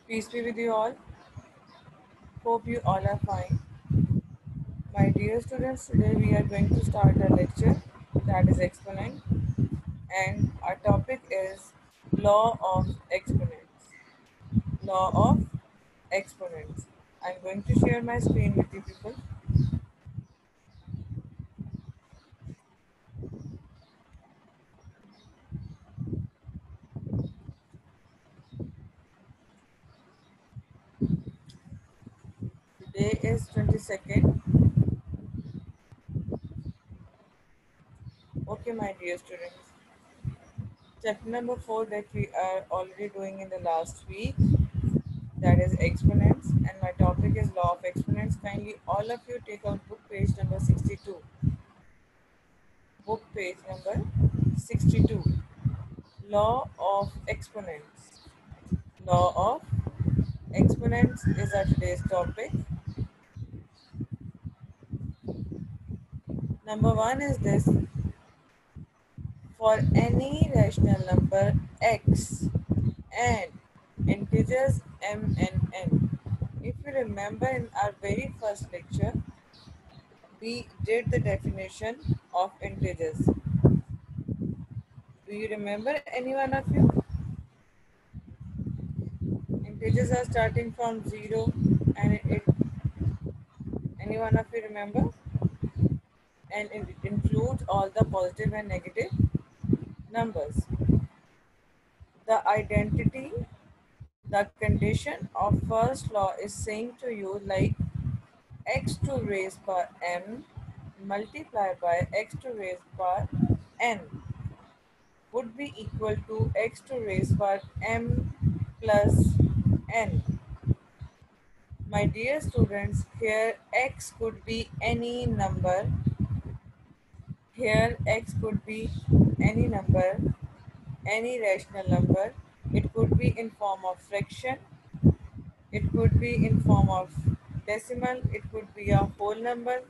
Peace be with you all. Hope you all are fine. My dear students, today we are going to start a lecture that is exponent, and our topic is law of exponents. Law of exponents. I'm going to share my screen with you people. Today is 22nd. Okay, my dear students. Chapter number 4 that we are already doing in the last week, that is exponents, and my topic is law of exponents. Kindly all of you take out book page number 62. Book page number 62. Law of exponents. Law of exponents is our today's topic. Number 1 is this: for any rational number x and integers m and n. If you remember, in our very first lecture we did the definition of integers. Do you remember, any one of you? Integers are starting from 0, and any one of you remember? And it includes all the positive and negative numbers. The identity, the condition of first law is saying to you like x to raise power m multiplied by x to raise power n would be equal to x to raise power m plus n. My dear students, here x could be any number. Here x could be any number, any rational number. It could be in form of fraction, it could be in form of decimal, it could be a whole number,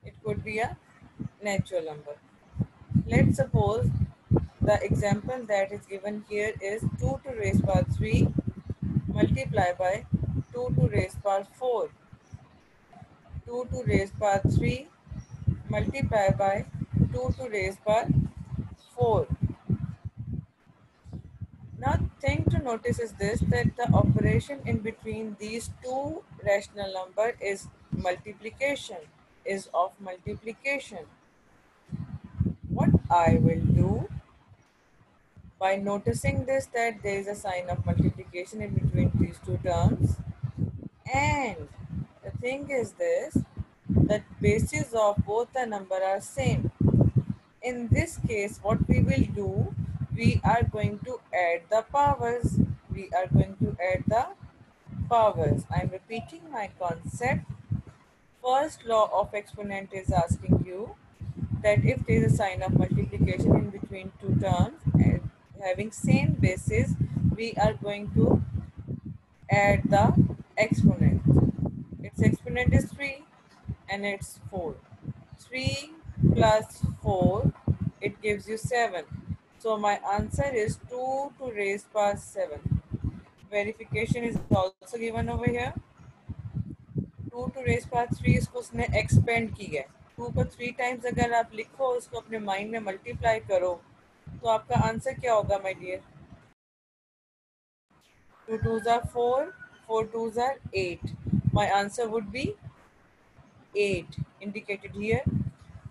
it could be a natural number. Let's suppose the example that is given here is 2 to raise power 3 multiplied by 2 to raise power 4. 2 to raise power 3 multiplied by 2 to raise power 4. Now thing to notice is this, that the operation in between these two rational number is multiplication, is of multiplication. What I will do by noticing this, that there is a sign of multiplication in between these two terms, and the thing is this, that bases of both the number are same. In this case, what we will do, we are going to add the powers. We are going to add the powers. I am repeating my concept. First law of exponent is asking you that if there is a sign of multiplication in between two terms and having same basis, we are going to add the exponent. Its exponent is 3 and it's 4. 3 plus 4, it gives you 7. So my answer is 2 to raise power 7. Verification is also given over here. 2 to raise power 3 इसको उसने expand की है. 2 को 3 times अगर आप लिखो, उसको अपने माइंड में मल्टीप्लाई करो, तो आपका आंसर क्या होगा my dear? 2 2s are 4, 4 2s are 8. My answer would be 8 indicated here.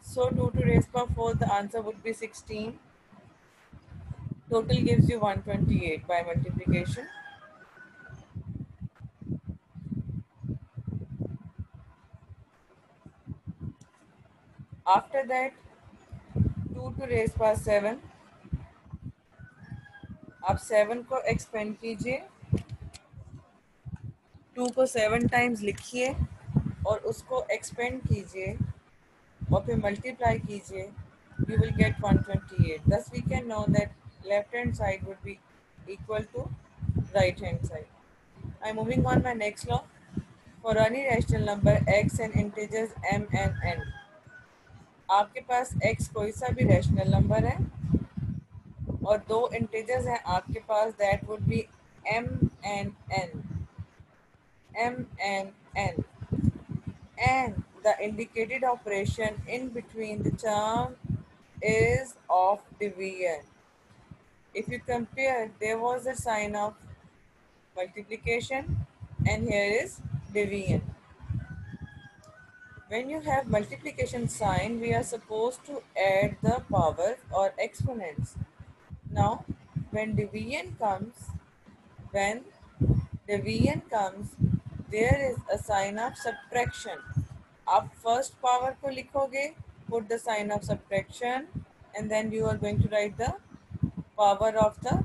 So 2 to raise power 4, the answer would be 16. Total gives you 128 by multiplication. After that, 2 to raise power 7. आप 7 को expand कीजिए, 2 को 7 times लिखिए और उसको expand कीजिए और फिर मल्टीप्लाई कीजिए. You will get 128. Thus we can know that left hand side would be equal to right hand side. I'm moving on my next law. For any rational number x and integers m and n. आपके पास x कोई सा भी rational number है और दो integers हैं आपके पास, that would be M and N, M and N, and the indicated operation in between the term is of division. If you compare, there was a sign of multiplication and here is division. When you have multiplication sign, we are supposed to add the power or exponents. Now, when division comes, when division comes, there is a sign of subtraction. आप first power को लिखोगे, put the sign of subtraction, and then you are going to write the power of the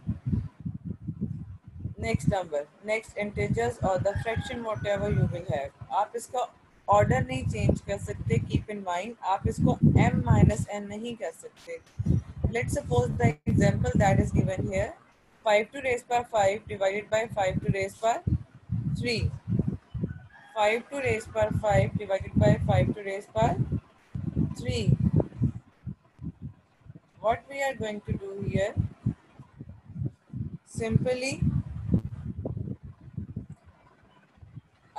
next number, next integers or the fraction whatever you will have. आप इसका order नहीं change कर सकते. Keep in mind, आप इसको m minus n नहीं कर सकते. Let's suppose the example that is given here. 5 to raise power 5 divided by 5 to raise power 3. 5 to raise power 5 divided by 5 to raise power 3. What we are going to do here, simply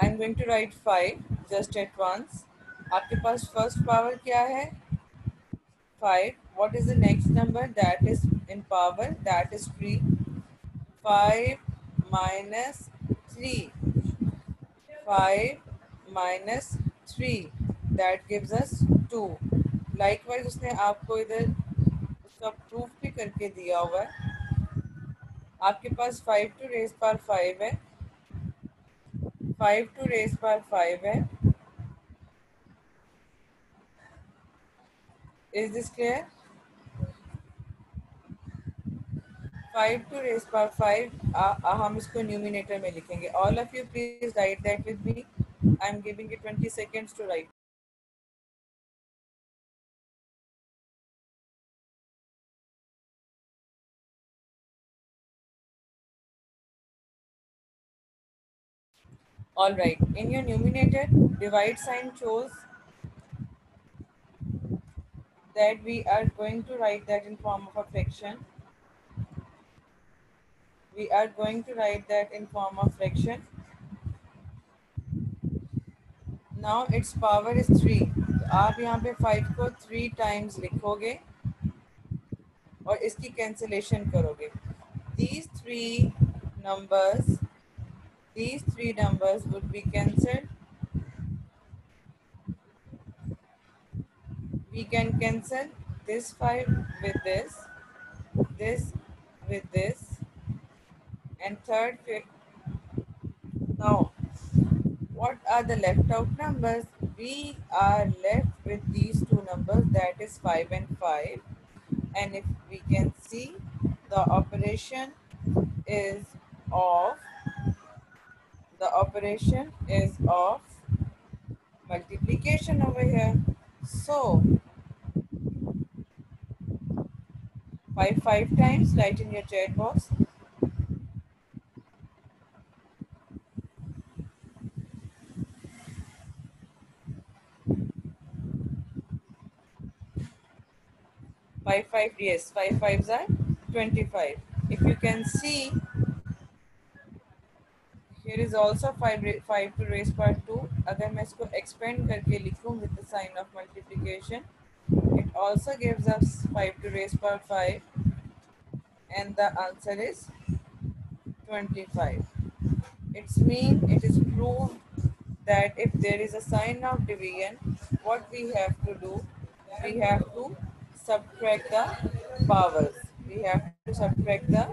I am going to write 5 just at once. आपके पास first power क्या है? 5. What is the next number that is in power? That is 3. 5 minus 3. 5 minus 3. That gives us 2. Likewise उसने आपको इधर उसका proof भी करके दिया हुआ है. आपके पास 5 to raise power 5 है. 5 to raise power 5 है. Is this clear? 5 to raise power 5, हम इसको न्यूमिनेटर में लिखेंगे. All of you please write that with me. I am giving you 20 seconds to write. All right. In your numerator, divide sign shows that we are going to write that in form of a fraction. We are going to write that in form of fraction. Now its power is 3. तो आप यहाँ पे 5 को 3 times लिखोगे और इसकी cancellation करोगे. These three numbers, these three numbers would be cancelled. We can cancel this 5 with this with this, and third, fifth. Now, what are the left out numbers? We are left with these two numbers, that is 5 and 5. And if we can see, the operation is of multiplication over here. So 5 times, write in your chat box. 5 yes, 5 fives are 25. If you can see, here is also 5 to raise power 2. अगर मैं इसको expand करके लिखूं with the sign of multiplication, it also gives us 5 to raise power 5, and the answer is 25. It means it is proved that if there is a sign of division, what we have to do, we have to subtract the powers. We have to subtract the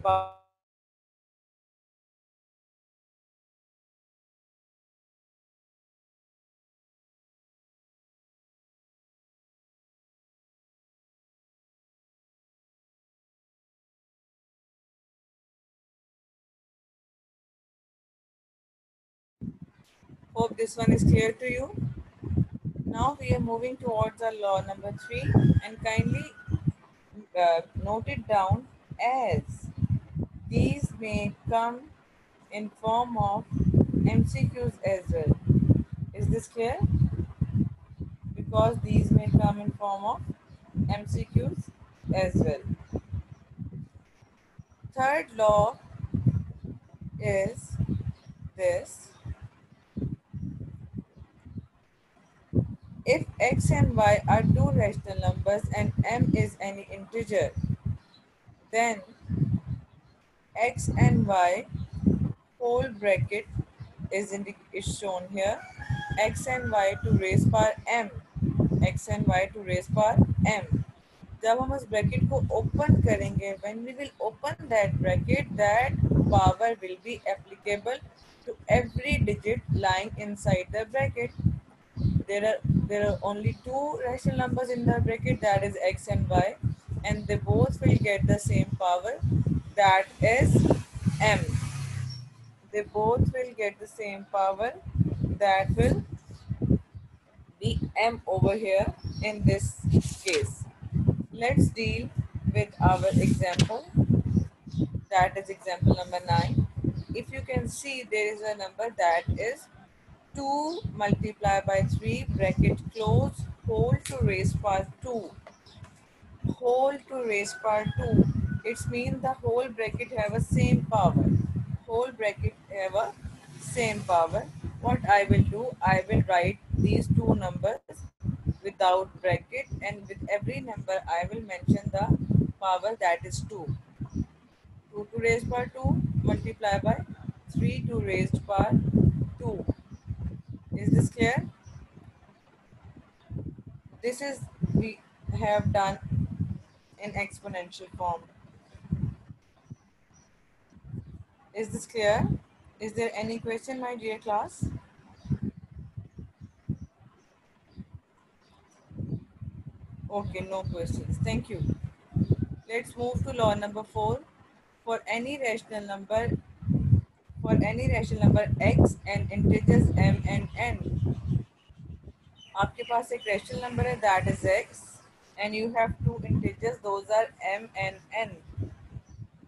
powers. Hope this one is clear to you. Now we are moving towards our law number 3, and kindly note it down as these may come in form of MCQs as well. Is this clear? Because these may come in form of MCQs as well. Third law is this: if x and y are two rational numbers and m is any integer, then x and y whole bracket is shown here, x and y to raise power m, x and y to raise power m. जब हम उस bracket को open करेंगे, when we will open that bracket, that power will be applicable to every digit lying inside the bracket. There are only two rational numbers in the bracket, that is x and y, and they both will get the same power, that is m. They both will get the same power, that will be m over here in this case. Let's deal with our example, that is example number 9. If you can see, there is a number that is 2 multiplied by 3 bracket close whole to raise power 2, whole to raise power 2. It means the whole bracket have a same power, whole bracket have a same power. What I will do, I will write these two numbers without bracket, and with every number I will mention the power, that is 2. 2 to raise power 2 multiplied by 3 to raised power 2. Is this clear? This is we have done in exponential form. Is this clear? Is there any question, my dear class? Okay, no questions. Thank you. Let's move to law number 4. For any rational number, x and integers m and n, आपके पास एक rational number है, that is x, and you have two integers, those are m and n.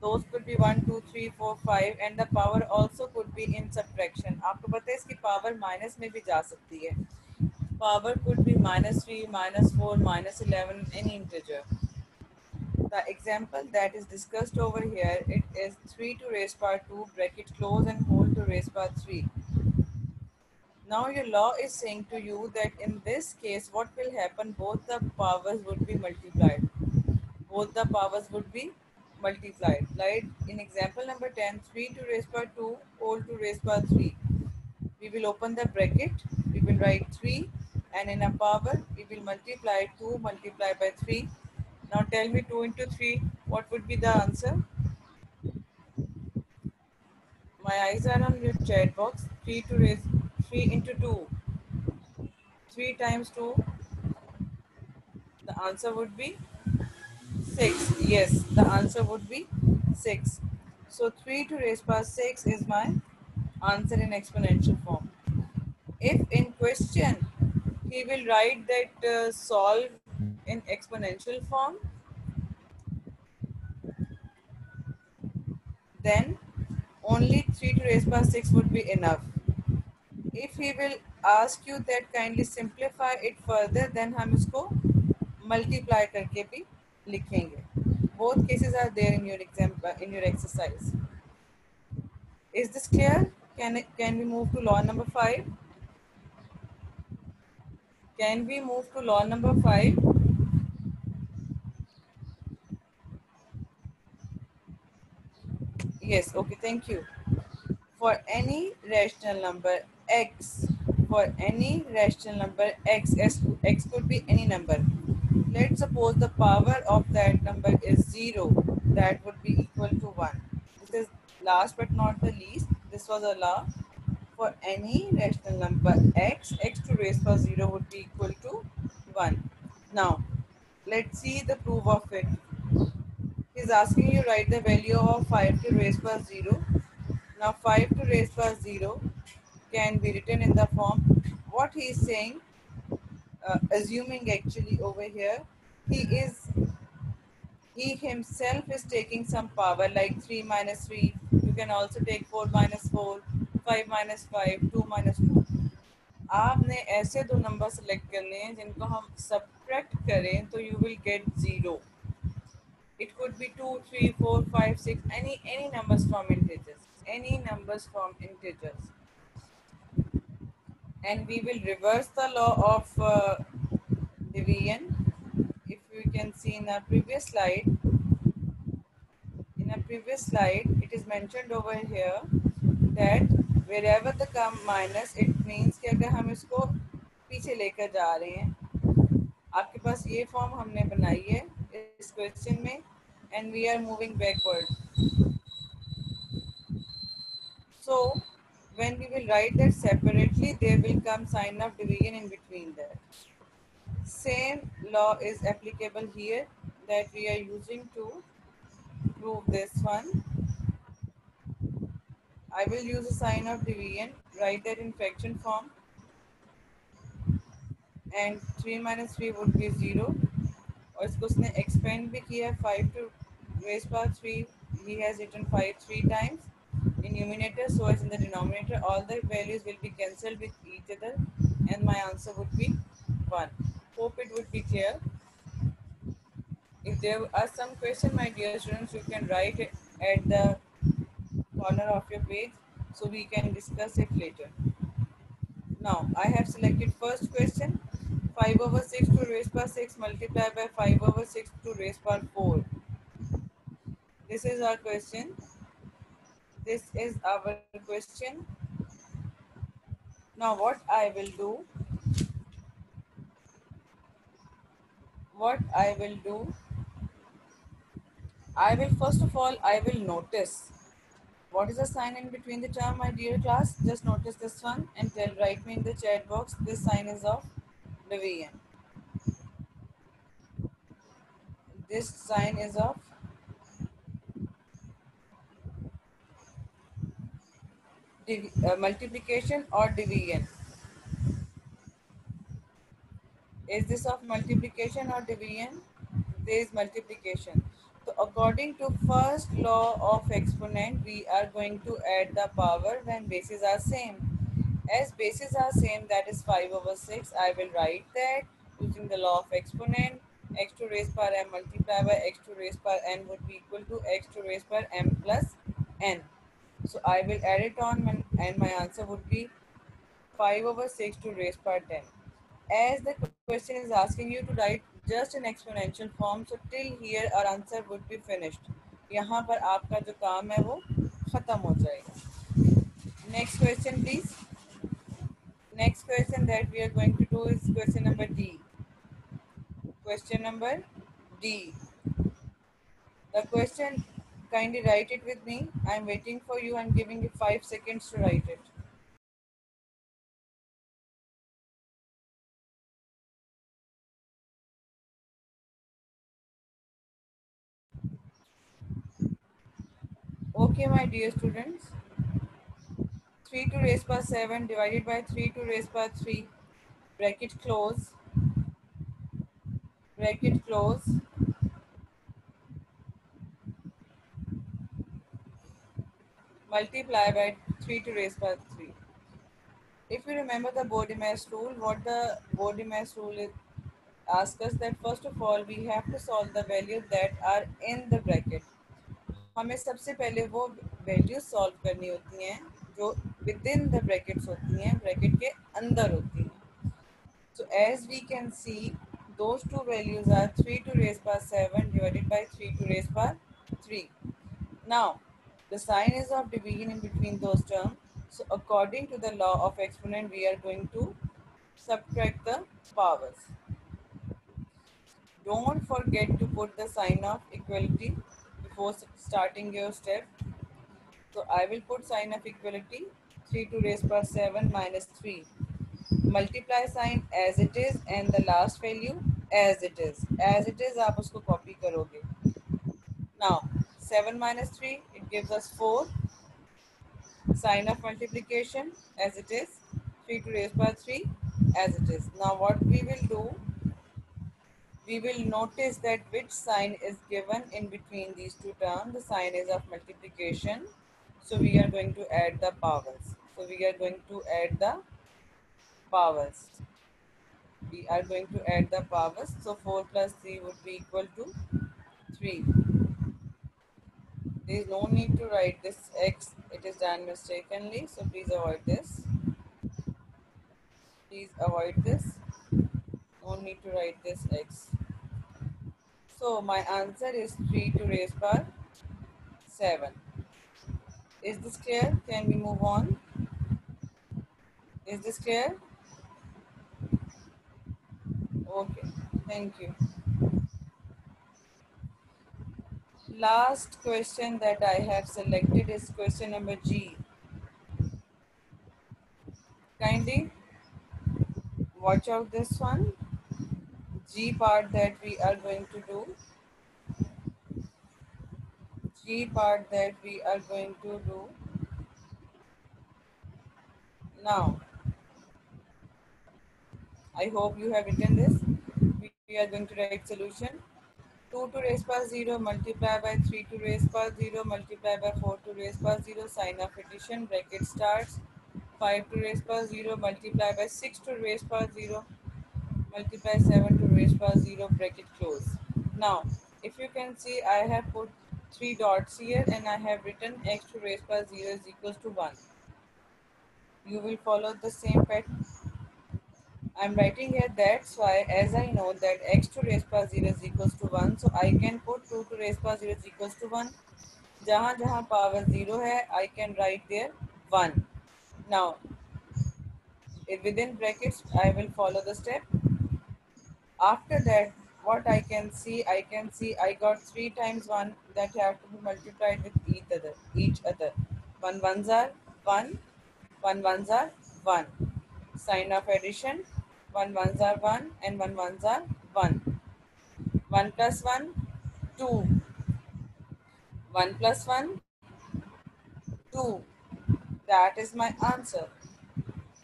Those could be 1, 2, 3, 4, 5, and the power also could be in subtraction. आपको पता है इसकी power minus में भी जा सकती है. Power could be -3, -4, -11, any integer. The example that is discussed over here, it is 3 to raise power 2 bracket close and whole to raise power 3. Now your law is saying to you that in this case what will happen, both the powers would be multiplied. Both the powers would be multiplied. Like in example number 10, 3 to raise power 2 whole to raise power 3. We will open the bracket, we will write 3, and in a power we will multiply 2 multiplied by 3. Now tell me 2 into 3, what would be the answer? My eyes are on your chat box. 3 to raise 3 into 2. 3 times 2, the answer would be 6. Yes, the answer would be 6. So 3 to raise power 6 is my answer in exponential form. If in question he will write that solve in exponential form, then only 3 to raise power 6 would be enough. If he will ask you that kindly simplify it further, then हम इसको multiply करके भी लिखेंगे. Both cases are there in your exam, in your exercise. Is this clear? Can we move to law number 5? Can we move to law number 5? Yes, okay, thank you. For any rational number x, for any rational number x could be any number. Let's suppose the power of that number is 0, that would be equal to 1. This is last but not the least, this was a law. For any rational number x to raise power 0 would be equal to 1. Now, let's see the proof of it. He's asking you write the value of 5 to raise power 0. Now 5 to raise power 0 can be written in the form, what he is saying, assuming actually over here, he himself is taking some power like 3 minus 3. You can also take 4 minus 4, 5 minus 5, 2 minus 2. आपने ऐसे दो number select करने हैं जिनको हम subtract करें तो you will get 0. It could be 2, 3, 4, 5, 6, any numbers from integers. any numbers from integers, and we will reverse the law of division. If you can see in our previous slide, it is mentioned over here that wherever the come minus, it means कि अगर हम इसको पीछे लेकर जा रहे हैं, आपके पास ये फॉर्म हमने बनाई है इस क्वेश्चन में, and we are moving backward. So when we will write that separately, there will come sign of division in between that. Same law is applicable here that we are using to prove this one. I will use a sign of division, write that in fraction form, and 3 minus 3 would be 0. और इसको उसने expand भी किया 5 to raise power 3. He has written 5 3 times in numerator, so as in the denominator all the values will be cancelled with each other, and my answer would be 1. Hope it would be clear. If there are some questions, my dear students, you can write it at the corner of your page so we can discuss it later. Now, I have selected first question. 5 over 6 to raise power 6 multiplied by 5 over 6 to raise power 4. This is our question. This is our question. Now, what I will do, I will first of all, I will notice what is the sign in between the term, my dear class? Just notice this one and write me in the chat box. This sign is of division. This sign is of multiplication or division. Is this of multiplication or division? There is multiplication. So according to first law of exponent, we are going to add the power when bases are same. As bases are same, that is 5 over 6, I will write that using the law of exponent, x to raise power m multiplied by x to raise power n would be equal to x to raise power m plus n. So I will add it on and my answer would be 5 over 6 to raise power 10. As the question is asking you to write just an exponential form, so till here our answer would be finished. यहाँ पर आपका जो काम है वो खत्म हो जाएगा. Next question please. Next question that we are going to do is question number D. Question number D. The question, kindly write it with me. I am waiting for you. I am giving you 5 seconds to write it. Okay, my dear students. 3 to raise power 7 divided by 3 to raise power 3. Bracket close. Bracket close. Multiply by 3 to raise power 3. If you remember the Bode-Mass rule, what the Bode-Mass rule is, ask us that first of all we have to solve the values that are in the bracket. हमें सबसे पहले वो values solve करनी होती हैं जो with in the brackets होती हैं, ब्रैकेट के अंदर होती हैं. So as we can see, those two values are 3 to raise power 7 divided by 3 to raise power 3. Now, the sign is of division in between those terms. So according to the law of exponent, we are going to subtract the powers. Don't forget to put the sign of equality before starting your step. So I will put sign of equality 3 to raise power 7 minus 3. Multiply sign as it is and the last value as it is. As it is आप उसको copy करोगे. Now 7 minus 3 it gives us 4. Sign of multiplication as it is. 3 to raise power 3 as it is. Now what we will do, we will notice that which sign is given in between these two terms. The sign is of multiplication. So we are going to add the powers. So we are going to add the powers. We are going to add the powers. So 4 plus 3 would be equal to 3. There is no need to write this x, it is done mistakenly, so please avoid this. Please avoid this. No need to write this x. So my answer is 3 to raise power 7. Is this clear? Can we move on? Is this clear? Okay, thank you. Last question that I have selected is question number G. Kindly watch out this one. G part that we are going to do. G part that we are going to do. Now, I hope you have written this. We are going to write solution. 2 to raise power 0 multiply by 3 to raise power 0 multiply by 4 to raise power 0 sign of addition bracket starts. 5 to raise power 0 multiply by 6 to raise power 0 multiply 7 to raise power 0 bracket close. Now if you can see, I have put 3 dots here and I have written x to raise power 0 is equals to 1. You will follow the same pattern. I'm writing here, that's why as I know that x to raise power 0 is equals to 1, so I can put 2 to raise power 0 is equals to 1. जहाँ जहाँ power 0 है, I can write there 1. Now, within brackets, I will follow the step. After that, what I can see, I got 3 times 1 that have to be multiplied with each other. 1 ones are 1, 1 ones are 1. Sign of addition, 1 ones are 1 and 1 ones are 1. 1 plus 1, 2. 1 plus 1, 2. That is my answer.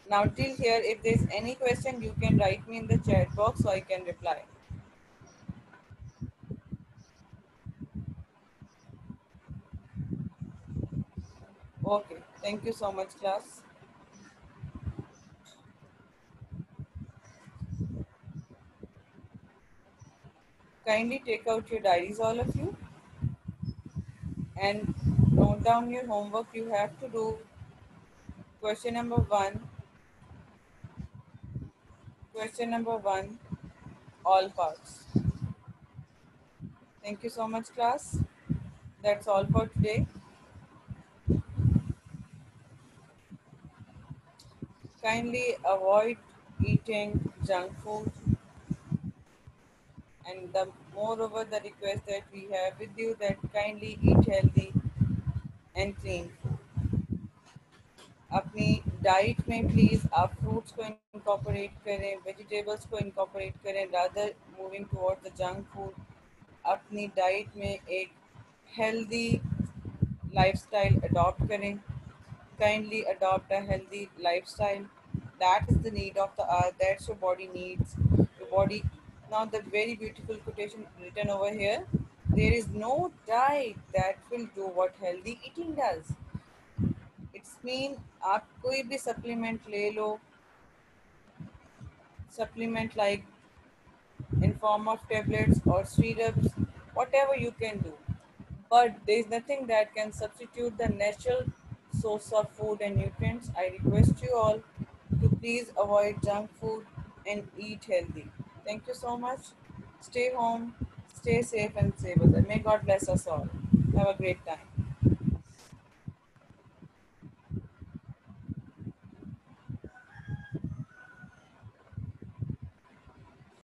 Now till here, if there is any question, you can write me in the chat box so I can reply. Okay, thank you so much class. Kindly take out your diaries all of you and note down your homework. You have to do question number 1, question number 1, all parts. Thank you so much class. That's all for today. Kindly avoid eating junk food, and the moreover the request that we have with you that kindly eat healthy and clean food. अपनी diet में please आप fruits को incorporate करें, vegetables को incorporate करें rather moving toward the junk food. अपनी diet में एक हेल्दी लाइफस्टाइल अडॉप्ट करें. Kindly adopt a healthy lifestyle. That is the need of the hour. That's your body needs. Your body. Now the very beautiful quotation written over here. There is no diet that will do what healthy eating does. It's mean आप कोई भी supplement ले लो. Supplement like in form of tablets or syrups, whatever you can do. But there is nothing that can substitute the natural source of food and nutrients. I request you all to please avoid junk food and eat healthy. Thank you so much. Stay home, stay safe and save us. And may God bless us all. Have a great time.